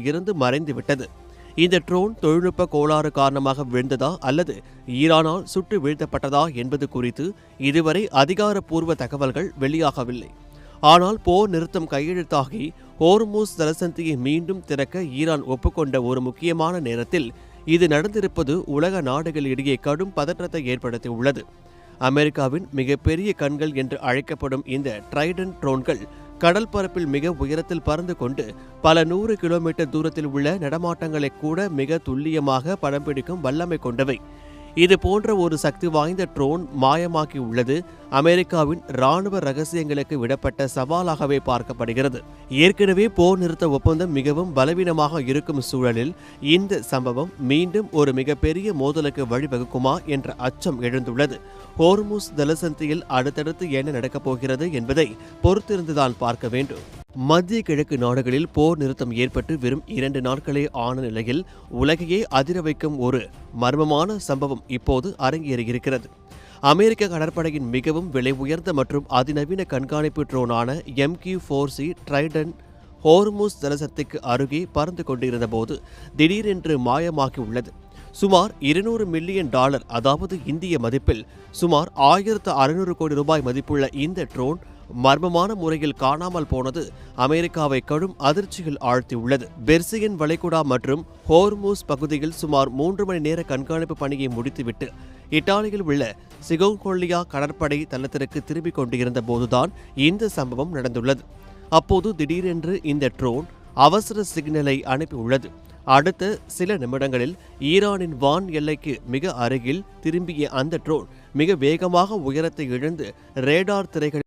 இருந்து மறைந்துவிட்டது. இந்த ட்ரோன் தொழில்நுட்ப கோளாறு காரணமாக விழுந்ததா அல்லது ஈரானால் சுட்டு வீழ்த்தப்பட்டதா என்பது குறித்து இதுவரை அதிகாரப்பூர்வ தகவல்கள் வெளியாகவில்லை. ஆனால் போர் நிறுத்தம் கையெழுத்தாகி ஹோர்முஸ் ஜலசந்தியை மீண்டும் திறக்க ஈரான் ஒப்புக்கொண்ட ஒரு முக்கியமான நேரத்தில் இது நடந்திருப்பது உலக நாடுகளிடையே கடும் பதற்றத்தை ஏற்படுத்தியுள்ளது. அமெரிக்காவின் மிகப்பெரிய கண்கள் என்று அழைக்கப்படும் இந்த ட்ரைடன்ட் ட்ரோன்கள் கடல் பரப்பில் மிக உயரத்தில் பறந்து கொண்டு பல 100 கிலோமீட்டர் தூரத்தில் உள்ள நடமாட்டங்களை கூட மிக துல்லியமாக படம் பிடிக்கும் வல்லமை கொண்டவை. இது போன்ற ஒரு சக்தி வாய்ந்த ட்ரோன் மாயமாக்கி உள்ளது அமெரிக்காவின் இராணுவ ரகசியங்களுக்கு விடப்பட்ட சவாலாகவே பார்க்கப்படுகிறது. ஏற்கனவே போர் நிறுத்த ஒப்பந்தம் மிகவும் பலவீனமாக இருக்கும் சூழலில் இந்த சம்பவம் மீண்டும் ஒரு மிகப்பெரிய மோதலுக்கு வழிவகுக்குமா என்ற அச்சம் எழுந்துள்ளது. ஹோர்முஸ் ஜலசந்தியில் அடுத்தடுத்து என்ன நடக்கப் போகிறது என்பதை பொறுத்திருந்துதான் பார்க்க வேண்டும். மத்திய கிழக்கு நாடுகளில் போர் நிறுத்தம் ஏற்பட்டு வெறும் 2 நாட்களே ஆன நிலையில் உலகையே அதிர வைக்கும் ஒரு மர்மமான சம்பவம் இப்போது அரங்கேறியிருக்கிறது. அமெரிக்க கடற்படையின் மிகவும் விலை உயர்ந்த மற்றும் அதிநவீன கண்காணிப்பு ட்ரோனான MQ-4C ட்ரைடன்ட் ஹோர்முஸ் ஜலசந்திக்கு அருகே பறந்து கொண்டிருந்த போது திடீரென்று மாயமாகியுள்ளது. சுமார் $200 மில்லியன், அதாவது இந்திய மதிப்பில் சுமார் 1600 கோடி ரூபாய் மதிப்புள்ள இந்த ட்ரோன் மர்மமான முறையில் காணாமல் போனது அமெரிக்காவை கடும் அதிர்ச்சியில் ஆழ்த்தியுள்ளது. பெர்சியன் வளைகுடா மற்றும் ஹோர்முஸ் பகுதியில் சுமார் 3 மணி நேர கண்காணிப்பு பணியை முடித்துவிட்டு இத்தாலியில் உள்ள சிகோகோலியா கடற்படை தளத்திற்கு திரும்பிக் கொண்டிருந்த போதுதான் இந்த சம்பவம் நடந்துள்ளது. அப்போது திடீரென்று இந்த ட்ரோன் அவசர சிக்னலை அனுப்பியுள்ளது. அடுத்த சில நிமிடங்களில் ஈரானின் வான் எல்லைக்கு மிக அருகில் திரும்பிய அந்த ட்ரோன் மிக வேகமாக உயரத்தை இழந்து ரேடார் திரைகள்